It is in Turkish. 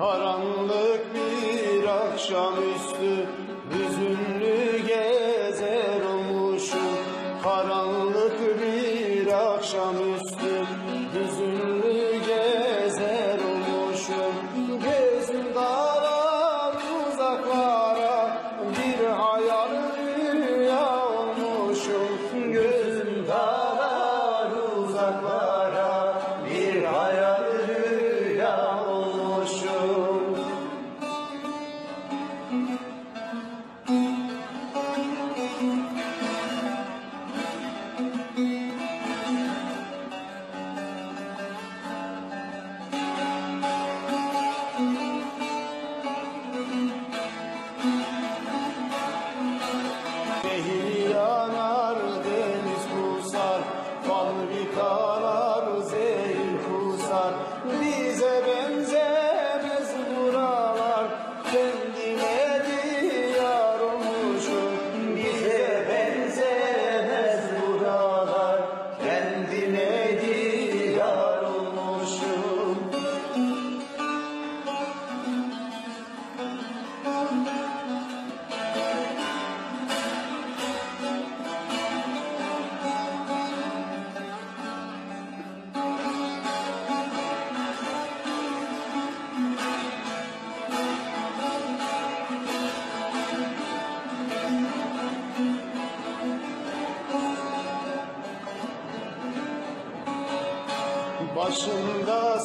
Karanlık bir akşamüstü hüzünlü gezer olmuşum. Karanlık bir akşamüstü hüzünlü gezer olmuşum. Gözüm dağlar uzaklara, bir hayal rüya olmuşum. Gözüm dağlar uzaklara, bir hayal rüya olmuşum. Nehir yanar, deniz kusar, fabrikalar zehir kusar. Bize benzemez buralar, kendine diyar olmuşum. Bize benzemez buralar, kendine diyar olmuşum. Başımda